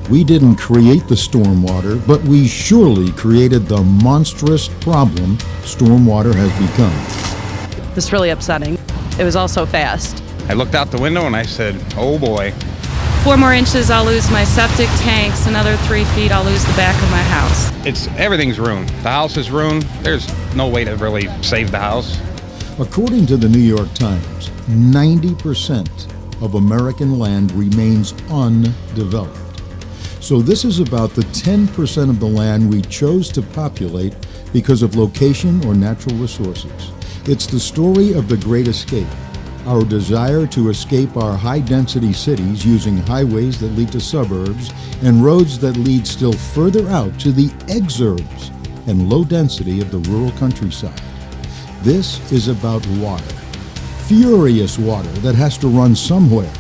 We didn't create the stormwater, but we surely created the monstrous problem stormwater has become. It's really upsetting. It was all so fast. I looked out the window and I said, oh boy. 4 more inches, I'll lose my septic tanks. Another 3 feet, I'll lose the back of my house. Everything's ruined. The house is ruined. There's no way to really save the house. According to the New York Times, 90% of American land remains undeveloped. So this is about the 10% of the land we chose to populate because of location or natural resources. It's the story of the Great Escape, our desire to escape our high-density cities using highways that lead to suburbs and roads that lead still further out to the exurbs and low density of the rural countryside. This is about water, furious water that has to run somewhere.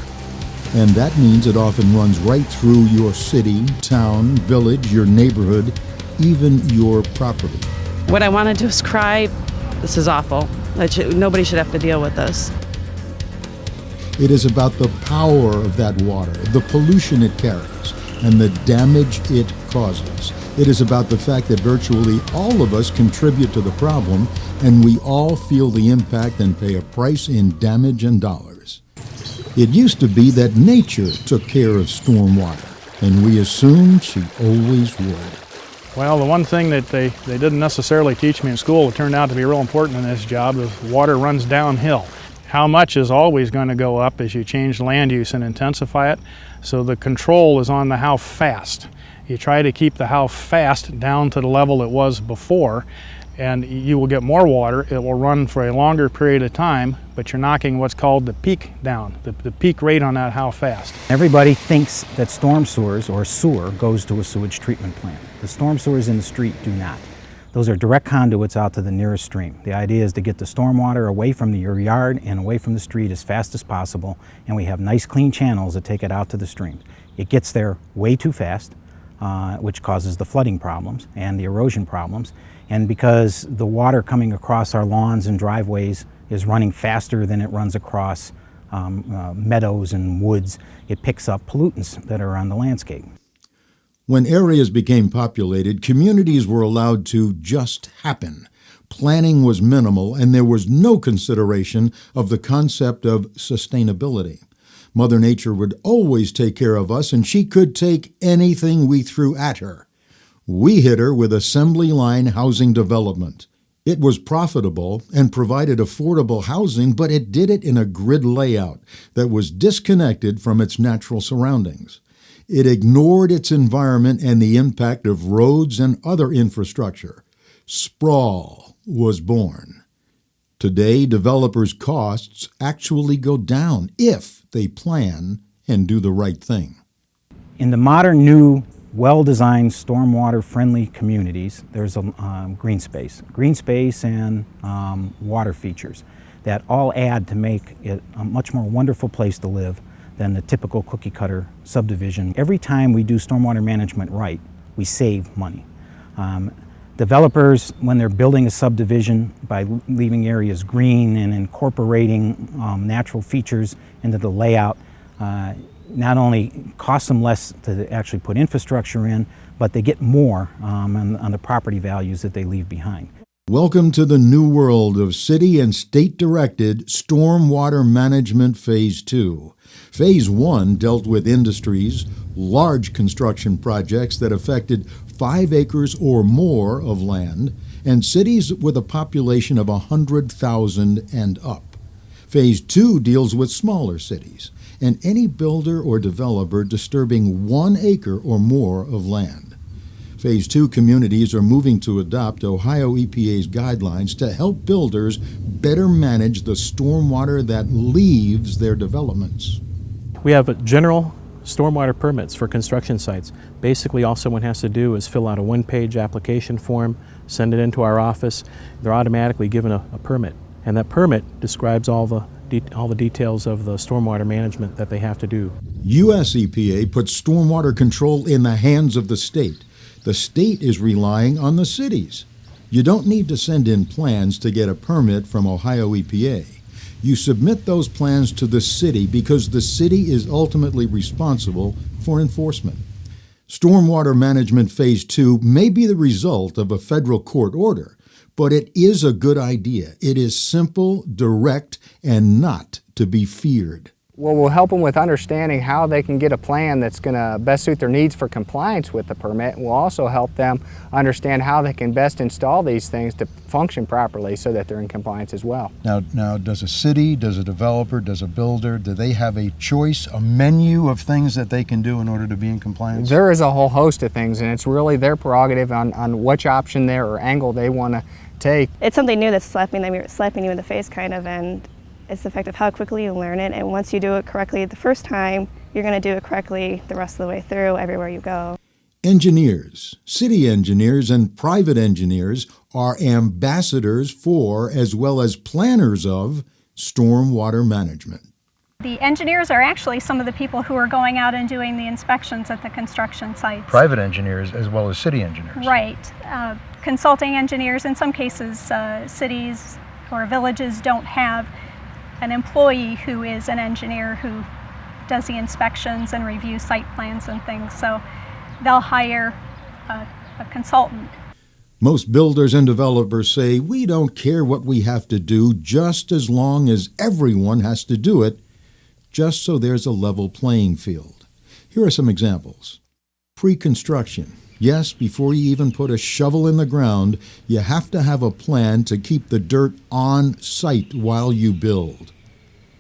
And that means it often runs right through your city, town, village, your neighborhood, even your property. What I want to do is cry. This is awful. Nobody should have to deal with this. It is about the power of that water, the pollution it carries, and the damage it causes. It is about the fact that virtually all of us contribute to the problem, and we all feel the impact and pay a price in damage and dollars. It used to be that nature took care of stormwater, and we assumed she always would. Well, the one thing that they didn't necessarily teach me in school that turned out to be real important in this job is water runs downhill. How much is always going to go up as you change land use and intensify it. So the control is on the how fast. You try to keep the how fast down to the level it was before, and you will get more water. It will run for a longer period of time, but you're knocking what's called the peak down, the peak rate on that how fast. Everybody thinks that storm sewers or sewer goes to a sewage treatment plant. The storm sewers in the street do not. Those are direct conduits out to the nearest stream. The idea is to get the stormwater away from your yard and away from the street as fast as possible, and we have nice clean channels that take it out to the streams. It gets there way too fast, which causes the flooding problems and the erosion problems. And because the water coming across our lawns and driveways is running faster than it runs across meadows and woods, it picks up pollutants that are on the landscape. When areas became populated, communities were allowed to just happen. Planning was minimal, and there was no consideration of the concept of sustainability. Mother Nature would always take care of us, and she could take anything we threw at her. We hit her with assembly line housing development. It was profitable and provided affordable housing, but it did it in a grid layout that was disconnected from its natural surroundings. It ignored its environment and the impact of roads and other infrastructure. Sprawl was born. Today, developers' costs actually go down if they plan and do the right thing. In the modern, new, well-designed, stormwater-friendly communities, there's a green space. Green space and water features that all add to make it a much more wonderful place to live than the typical cookie-cutter subdivision. Every time we do stormwater management right, we save money. Developers, when they're building a subdivision by leaving areas green and incorporating natural features into the layout, not only costs them less to actually put infrastructure in, but they get more on the property values that they leave behind. Welcome to the new world of city and state-directed stormwater management Phase 2. Phase 1 dealt with industries, large construction projects that affected 5 acres or more of land, and cities with a population of 100,000 and up. Phase 2 deals with smaller cities and any builder or developer disturbing 1 acre or more of land. Phase 2 communities are moving to adopt Ohio EPA's guidelines to help builders better manage the stormwater that leaves their developments. We have general stormwater permits for construction sites. Basically, all someone has to do is fill out a one-page application form, send it into our office. They're automatically given a permit, and that permit describes all the details of the stormwater management that they have to do. U.S. EPA puts stormwater control in the hands of the state. The state is relying on the cities. You don't need to send in plans to get a permit from Ohio EPA. You submit those plans to the city because the city is ultimately responsible for enforcement. Stormwater Management Phase 2 may be the result of a federal court order, but it is a good idea. It is simple, direct, and not to be feared. Well, we'll help them with understanding how they can get a plan that's going to best suit their needs for compliance with the permit. We'll also help them understand how they can best install these things to function properly so that they're in compliance as well. Now, does a city, does a developer, does a builder, do they have a choice, a menu of things that they can do in order to be in compliance? There is a whole host of things, and it's really their prerogative on which option there or angle they want to take. It's something new that's slapping you in the face, kind of, and it's the fact of how quickly you learn it, and once you do it correctly the first time, you're going to do it correctly the rest of the way through, everywhere you go. Engineers, city engineers, and private engineers are ambassadors for, as well as planners of, stormwater management. The engineers are actually some of the people who are going out and doing the inspections at the construction sites. Private engineers as well as city engineers. Right. Consulting engineers, in some cases, cities or villages don't have an employee who is an engineer who does the inspections and reviews site plans and things, so they'll hire a consultant. Most builders and developers say, we don't care what we have to do, just as long as everyone has to do it, just so there's a level playing field. Here are some examples. Pre-construction. Yes, before you even put a shovel in the ground, you have to have a plan to keep the dirt on site while you build.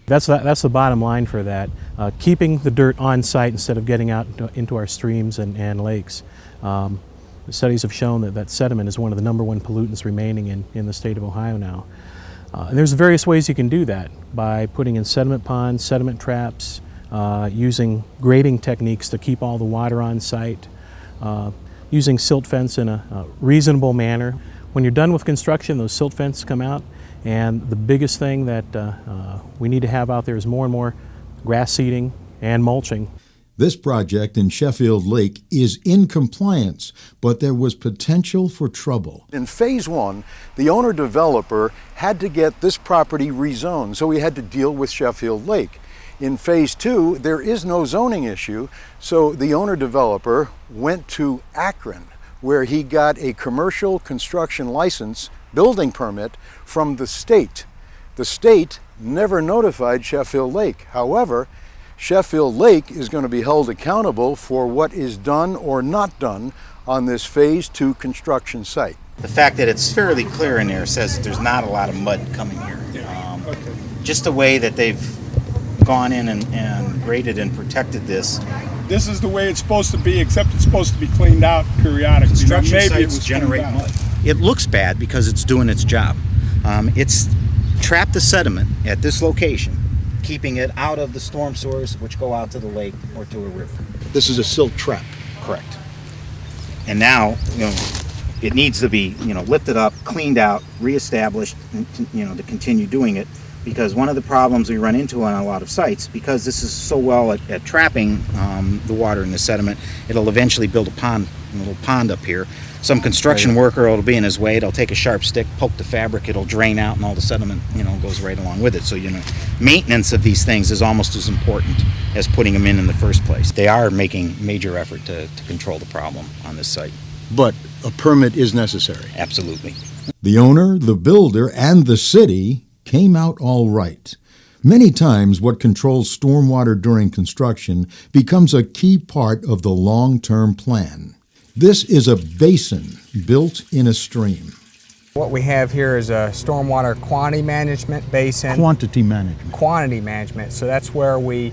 That's the bottom line for that, keeping the dirt on site instead of getting out into our streams and lakes. The studies have shown that sediment is one of the #1 pollutants remaining in the state of Ohio now. And there's various ways you can do that, by putting in sediment ponds, sediment traps, using grading techniques to keep all the water on site, using silt fence in a reasonable manner. When you're done with construction, those silt fences come out, and the biggest thing that we need to have out there is more and more grass seeding and mulching. This project in Sheffield Lake is in compliance, but there was potential for trouble. In Phase 1, the owner-developer had to get this property rezoned, so he had to deal with Sheffield Lake. In Phase 2, there is no zoning issue, so the owner-developer went to Akron, where he got a commercial construction license, building permit, from the state. The state never notified Sheffield Lake. However, Sheffield Lake is going to be held accountable for what is done or not done on this Phase 2 construction site. The fact that it's fairly clear in there says that there's not a lot of mud coming here. Just the way that they've gone in and graded and protected this. This is the way it's supposed to be, except it's supposed to be cleaned out periodically. Construction Maybe sites generate mud. It looks bad because it's doing its job. It's trapped the sediment at this location, keeping it out of the storm sewers, which go out to the lake or to a river. This is a silt trap. Correct. And now, it needs to be, lifted up, cleaned out, reestablished, to continue doing it. Because one of the problems we run into on a lot of sites, because this is so well at trapping the water and the sediment, it'll eventually build a little pond up here. Some construction worker will be in his way, it'll take a sharp stick, poke the fabric, it'll drain out, and all the sediment, goes right along with it. So, maintenance of these things is almost as important as putting them in the first place. They are making major effort to control the problem on this site. But a permit is necessary. Absolutely. The owner, the builder, and the city came out all right. Many times what controls stormwater during construction becomes a key part of the long-term plan. This is a basin built in a stream. What we have here is a stormwater quantity management basin. Quantity management. Quantity management, so that's where we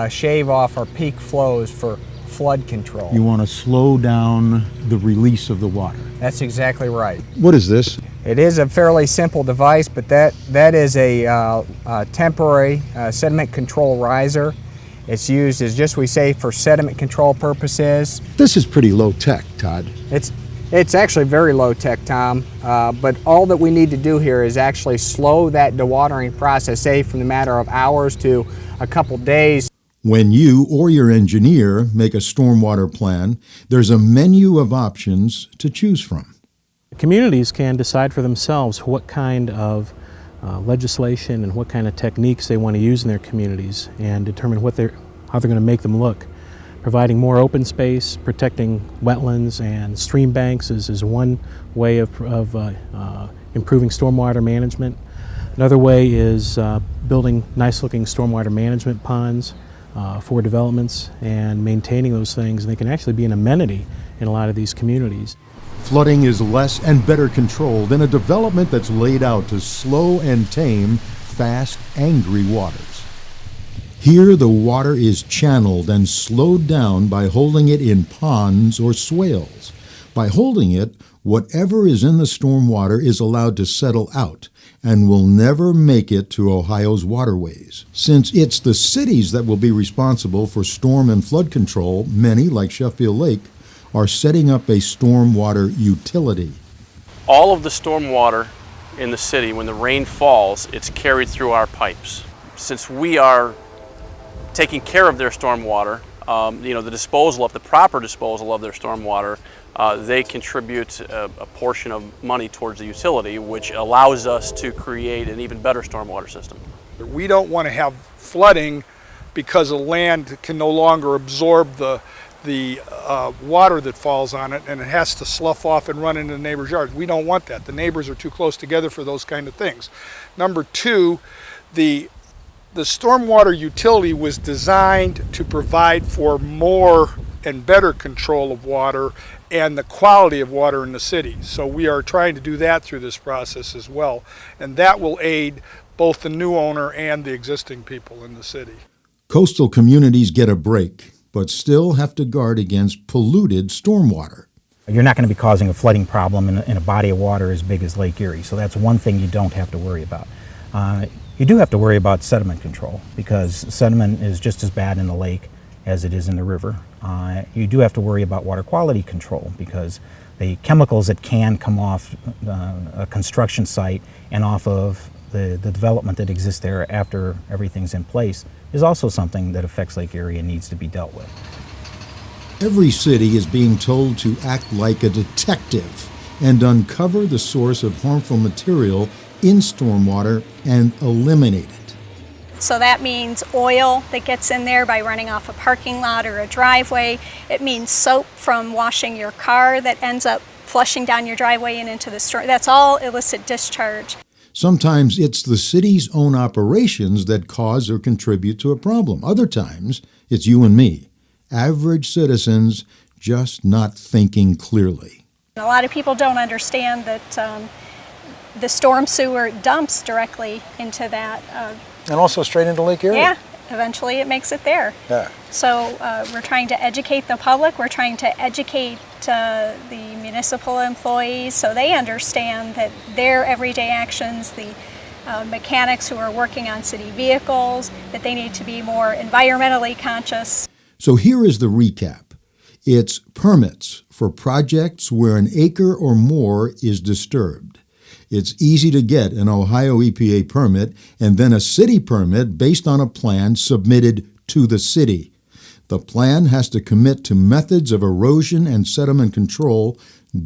shave off our peak flows for flood control. You want to slow down the release of the water. That's exactly right. What is this? It is a fairly simple device, but that is a temporary sediment control riser. It's used as just we say for sediment control purposes. This is pretty low tech, Todd. It's actually very low tech, Tom, but all that we need to do here is actually slow that dewatering process, say from the matter of hours to a couple days. When you or your engineer make a stormwater plan, there's a menu of options to choose from. Communities can decide for themselves what kind of legislation and what kind of techniques they want to use in their communities and determine how they're going to make them look. Providing more open space, protecting wetlands and stream banks is one way of improving stormwater management. Another way is building nice-looking stormwater management ponds for developments and maintaining those things. And they can actually be an amenity in a lot of these communities. Flooding is less and better controlled in a development that's laid out to slow and tame fast, angry waters. Here, the water is channeled and slowed down by holding it in ponds or swales. By holding it, whatever is in the storm water is allowed to settle out and will never make it to Ohio's waterways. Since it's the cities that will be responsible for storm and flood control, many, like Sheffield Lake, are setting up a stormwater utility. All of the stormwater in the city, when the rain falls, it's carried through our pipes. Since we are taking care of their stormwater, the proper disposal of their stormwater, they contribute a portion of money towards the utility, which allows us to create an even better stormwater system. We don't want to have flooding because the land can no longer absorb the water that falls on it, and it has to slough off and run into the neighbor's yards. We don't want that. The neighbors are too close together for those kind of things. Number two, the stormwater utility was designed to provide for more and better control of water and the quality of water in the city. So we are trying to do that through this process as well. And that will aid both the new owner and the existing people in the city. Coastal communities get a break, but still have to guard against polluted stormwater. You're not going to be causing a flooding problem in a body of water as big as Lake Erie, so that's one thing you don't have to worry about. You do have to worry about sediment control, because sediment is just as bad in the lake as it is in the river. You do have to worry about water quality control, because the chemicals that can come off a construction site and off of the development that exists there after everything's in place is also something that affects Lake Erie and needs to be dealt with. Every city is being told to act like a detective and uncover the source of harmful material in stormwater and eliminate it. So that means oil that gets in there by running off a parking lot or a driveway. It means soap from washing your car that ends up flushing down your driveway and into the stream. That's all illicit discharge. Sometimes it's the city's own operations that cause or contribute to a problem. Other times, it's you and me, average citizens just not thinking clearly. A lot of people don't understand that the storm sewer dumps directly into that. And also straight into Lake Erie. Yeah, eventually it makes it there. Yeah. So we're trying to educate the public, we're trying to educate the municipal employees so they understand that their everyday actions, the mechanics who are working on city vehicles, that they need to be more environmentally conscious. So here is the recap. It's permits for projects where an acre or more is disturbed. It's easy to get an Ohio EPA permit and then a city permit based on a plan submitted to the city. The plan has to commit to methods of erosion and sediment control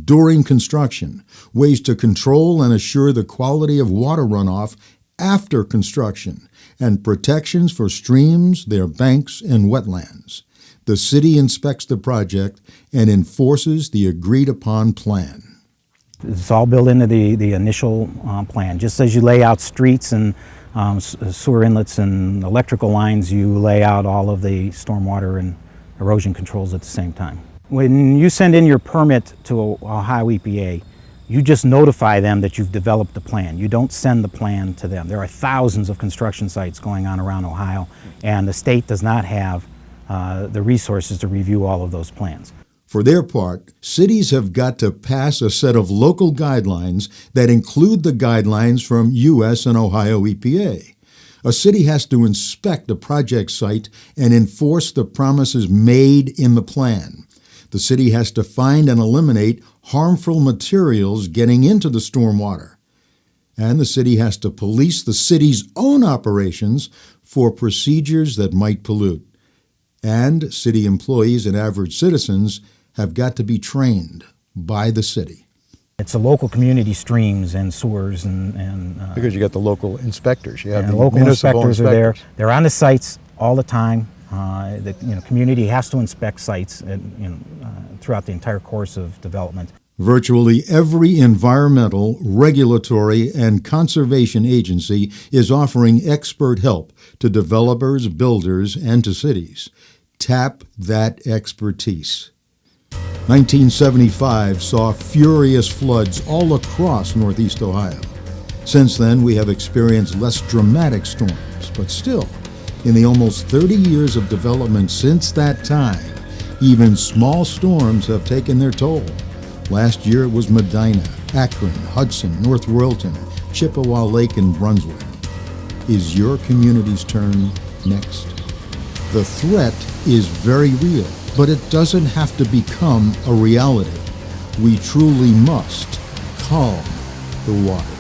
during construction, ways to control and assure the quality of water runoff after construction, and protections for streams, their banks, and wetlands. The city inspects the project and enforces the agreed-upon plan. It's all built into the initial plan. Just as you lay out streets and sewer inlets and electrical lines, you lay out all of the stormwater and erosion controls at the same time. When you send in your permit to Ohio EPA, you just notify them that you've developed the plan. You don't send the plan to them. There are thousands of construction sites going on around Ohio, and the state does not have the resources to review all of those plans. For their part, cities have got to pass a set of local guidelines that include the guidelines from U.S. and Ohio EPA. A city has to inspect a project site and enforce the promises made in the plan. The city has to find and eliminate harmful materials getting into the stormwater. And the city has to police the city's own operations for procedures that might pollute. And city employees and average citizens have got to be trained by the city. It's the local community streams and sewers and because you got the local inspectors. You have the local municipal inspectors are there. They're on the sites all the time. The community has to inspect sites throughout the entire course of development. Virtually every environmental, regulatory, and conservation agency is offering expert help to developers, builders, and to cities. Tap that expertise. 1975 saw furious floods all across Northeast Ohio. Since then, we have experienced less dramatic storms, but still, in the almost 30 years of development since that time, even small storms have taken their toll. Last year it was Medina, Akron, Hudson, North Royalton, Chippewa Lake, and Brunswick. Is your community's turn next? The threat is very real, but it doesn't have to become a reality. We truly must calm the waters.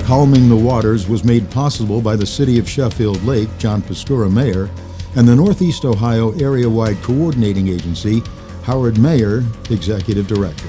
Calming the Waters was made possible by the City of Sheffield Lake, John Pascura Mayor, and the Northeast Ohio Area-Wide Coordinating Agency, Howard Mayer, Executive Director.